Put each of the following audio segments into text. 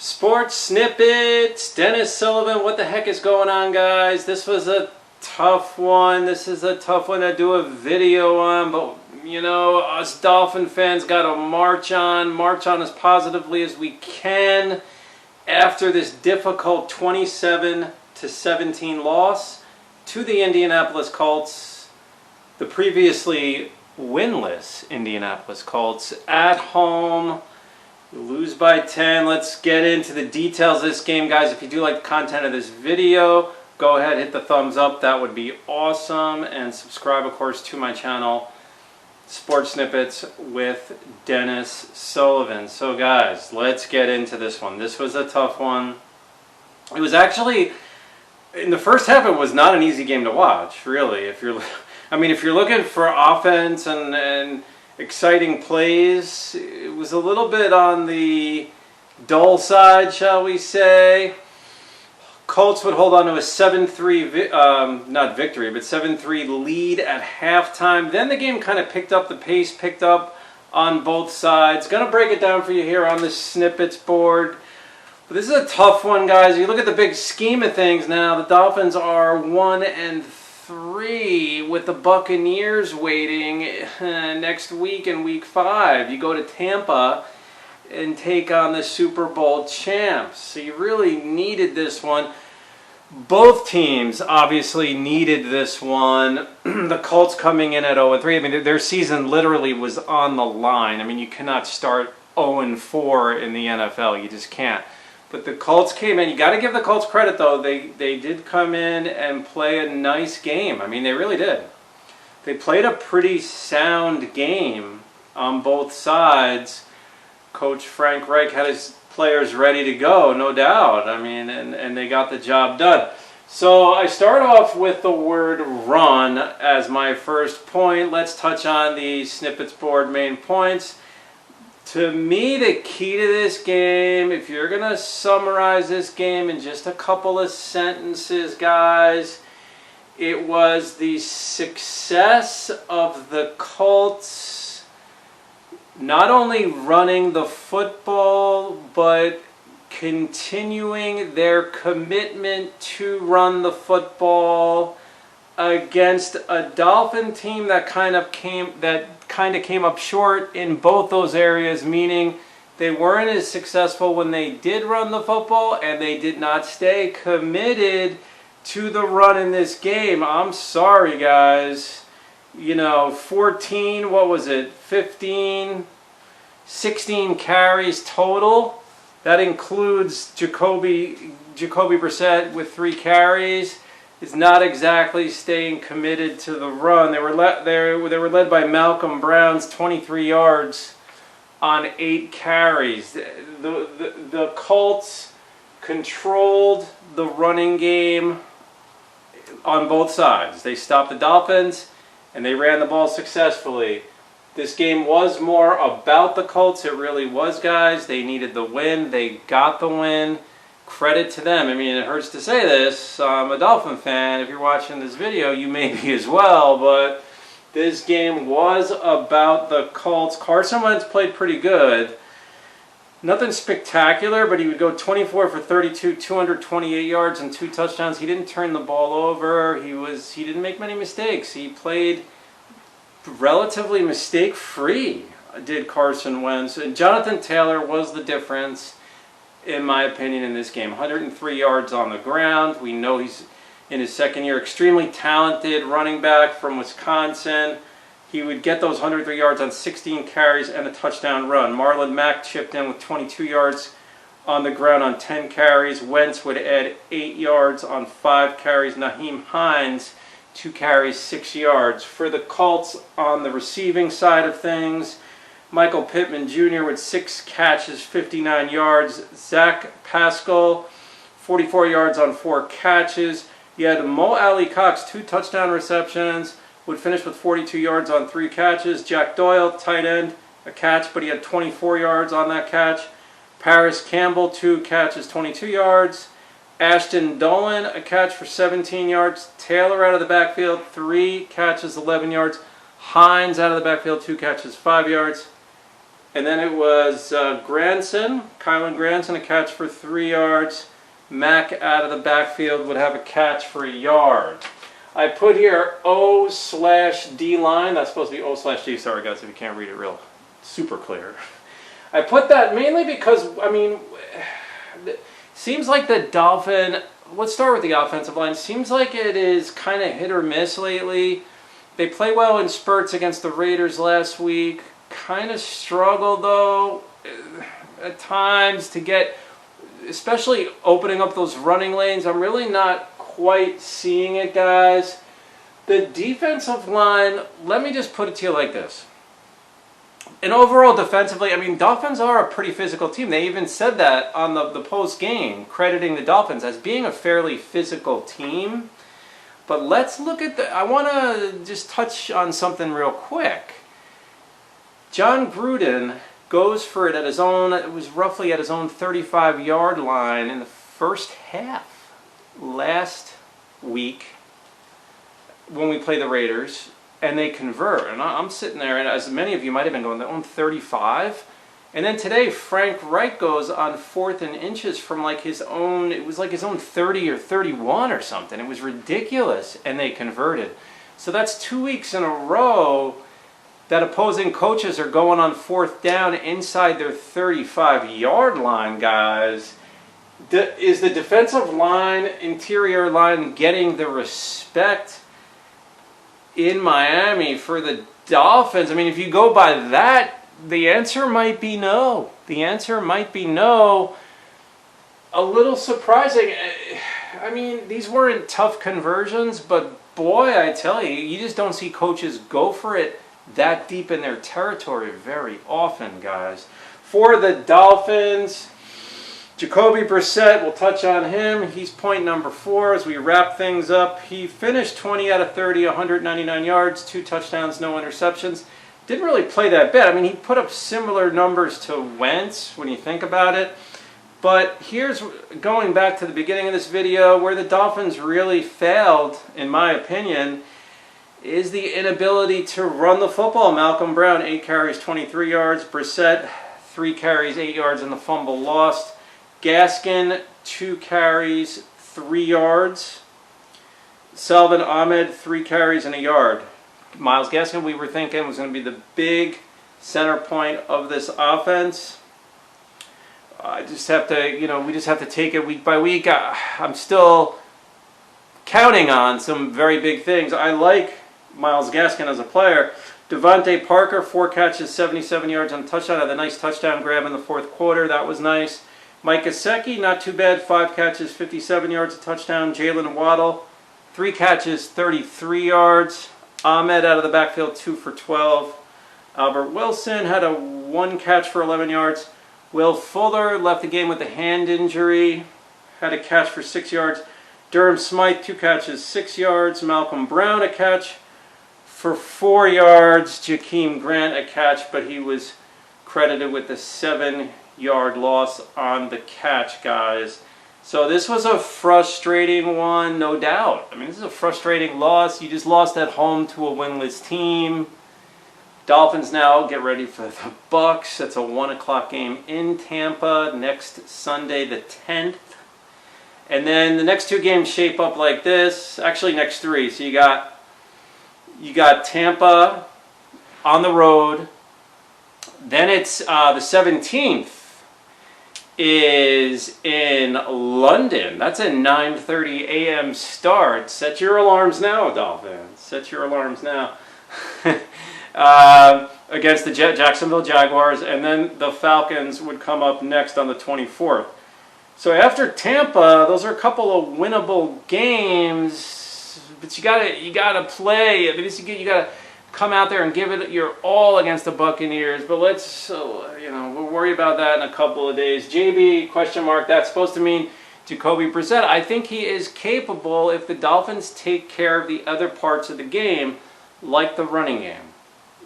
Sports Snippets, Dennis Sullivan. What the heck is going on, guys? This was a tough one. This is a tough one to do a video on, but you know, us Dolphin fans got to march on as positively as we can after this difficult 27-17 loss to the Indianapolis Colts, the previously winless Indianapolis Colts at home. Lose by 10. Let's get into the details of this game, guys. If you do like the content of this video, go ahead, hit the thumbs up. That would be awesome. And subscribe, of course, to my channel, Sports Snippets with Dennis Sullivan. So, guys, let's get into this one. This was a tough one. It was actually, in the first half, it was not an easy game to watch, really. If you're looking for offense and exciting plays, it was a little bit on the dull side, shall we say. Colts would hold on to a 7-3, not victory, but 7-3 lead at halftime. Then the game kind of picked up, the pace picked up on both sides. Going to break it down for you here on the snippets board. But this is a tough one, guys. You look at the big scheme of things now. The Dolphins are 1-3 with the Buccaneers waiting next week in week 5. You go to Tampa and take on the Super Bowl champs. So you really needed this one. Both teams obviously needed this one. The Colts coming in at 0-3. I mean, their season literally was on the line. I mean, you cannot start 0-4 in the NFL. You just can't. But the Colts came in. You got to give the Colts credit, though. They did come in and play a nice game. I mean, they really did. They played a pretty sound game on both sides. Coach Frank Reich had his players ready to go, no doubt. I mean, and they got the job done. So I start off with the word run as my first point. Let's touch on the snippets board main points. To me, the key to this game, if you're going to summarize this game in just a couple of sentences, guys, it was the success of the Colts not only running the football, but continuing their commitment to run the football against a Dolphin team that kind of came up short in both those areas, meaning they weren't as successful when they did run the football, and they did not stay committed to the run in this game. I'm sorry, guys. You know, 16 carries total. That includes Jacoby Brissett with 3 carries. Is not exactly staying committed to the run. They were led by Malcolm Brown's 23 yards on 8 carries. The Colts controlled the running game on both sides. They stopped the Dolphins and they ran the ball successfully. This game was more about the Colts. It really was, guys. They needed the win. They got the win. Credit to them. I mean, it hurts to say this. I'm a Dolphin fan. If you're watching this video, you may be as well. But this game was about the Colts. Carson Wentz played pretty good. Nothing spectacular, but he would go 24 for 32, 228 yards and 2 touchdowns. He didn't turn the ball over. He didn't make many mistakes. He played relatively mistake-free, did Carson Wentz. And Jonathan Taylor was the difference, in my opinion, in this game. 103 yards on the ground. We know he's in his second year. Extremely talented running back from Wisconsin. He would get those 103 yards on 16 carries and a touchdown run. Marlon Mack chipped in with 22 yards on the ground on 10 carries. Wentz would add 8 yards on 5 carries. Nyheim Hines, 2 carries, 6 yards. For the Colts on the receiving side of things, Michael Pittman Jr. with 6 catches, 59 yards. Zach Pascal, 44 yards on 4 catches. You had allie-cox, 2 touchdown receptions, would finish with 42 yards on 3 catches. Jack Doyle, tight end, a catch, but he had 24 yards on that catch. Paris Campbell, 2 catches, 22 yards. Ashton Dolan, a catch for 17 yards. Taylor out of the backfield, 3 catches, 11 yards. Hines out of the backfield, 2 catches, 5 yards. And then it was Kylan Granson, a catch for 3 yards. Mack out of the backfield would have a catch for 1 yard. I put here O/D line. That's supposed to be O/D. Sorry guys if you can't read it real super clear. I put that mainly because, I mean, seems like the Dolphin, let's start with the offensive line. Seems like it is kind of hit or miss lately. They play well in spurts against the Raiders last week. Kind of struggled though at times to get, especially opening up those running lanes. I'm really not quite seeing it, guys. The defensive line, let me just put it to you like this. And overall defensively, I mean, Dolphins are a pretty physical team. They even said that on the post-game, crediting the Dolphins as being a fairly physical team. But let's look at I want to just touch on something real quick. John Gruden goes for it at his own, it was roughly at his own 35-yard line in the first half last week when we play the Raiders, and they convert. And I'm sitting there, and as many of you might have been going, their own 35. And then today, Frank Reich goes on 4th and inches from like his own, it was like his own 30 or 31 or something. It was ridiculous, and they converted. So that's 2 weeks in a row that opposing coaches are going on 4th down inside their 35-yard line, guys. Is the defensive line, interior line, getting the respect in Miami for the Dolphins? I mean, if you go by that, the answer might be no. The answer might be no. A little surprising. I mean, these weren't tough conversions, but boy, I tell you, you just don't see coaches go for it that deep in their territory very often, guys. For the Dolphins, Jacoby Brissett, we'll touch on him. He's point number 4 as we wrap things up. He finished 20 out of 30, 199 yards, 2 touchdowns, no interceptions. Didn't really play that bad. I mean, he put up similar numbers to Wentz when you think about it. But here's, going back to the beginning of this video, where the Dolphins really failed, in my opinion, is the inability to run the football. Malcolm Brown, 8 carries, 23 yards. Brissett, 3 carries, 8 yards, and the fumble lost. Gaskin, 2 carries, 3 yards. Salvin Ahmed, 3 carries and 1 yard. Myles Gaskin, we were thinking, was going to be the big center point of this offense. I just have to, we just have to take it week by week. I'm still counting on some very big things. I like Myles Gaskin as a player. Devontae Parker, 4 catches, 77 yards on a touchdown. Had a nice touchdown grab in the 4th quarter. That was nice. Mike Gesicki, not too bad. 5 catches, 57 yards, a touchdown. Jalen Waddle, 3 catches, 33 yards. Ahmed out of the backfield, 2 for 12. Albert Wilson had a 1 catch for 11 yards. Will Fuller left the game with a hand injury. Had a catch for 6 yards. Durham Smythe, 2 catches, 6 yards. Malcolm Brown, a catch for 4 yards. Jakeem Grant, a catch, but he was credited with the 7-yard loss on the catch, guys. So this was a frustrating one, no doubt. I mean, this is a frustrating loss. You just lost at home to a winless team. Dolphins now get ready for the Bucs. That's a 1 o'clock game in Tampa next Sunday, the 10th. And then the next 2 games shape up like this. Actually, next 3. So you got Tampa on the road. Then it's the 17th is in London. That's a 9:30 a.m. start. Set your alarms now, Dolphins. Set your alarms now. Against the Jacksonville Jaguars. And then the Falcons would come up next on the 24th. So after Tampa, those are a couple of winnable games, but you gotta play. I mean, you gotta come out there and give it your all against the Buccaneers. But we'll worry about that in a couple of days. JB question mark. That's supposed to mean Jacoby Brissett. I think he is capable if the Dolphins take care of the other parts of the game, like the running game,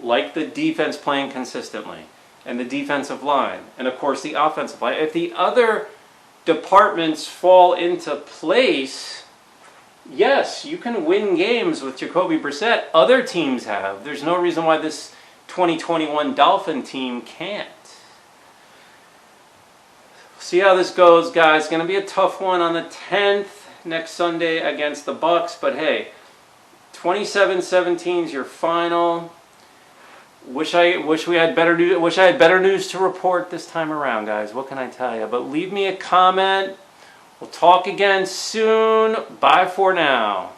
like the defense playing consistently, and the defensive line, and of course the offensive line. If the other departments fall into place, yes, you can win games with Jacoby Brissett. Other teams have. There's no reason why this 2021 Dolphin team can't. See how this goes, guys. Going to be a tough one on the 10th next Sunday against the Bucs, but hey, 27-17 is your final. Wish I had better news to report this time around, guys. What can I tell you? But leave me a comment. We'll talk again soon. Bye for now.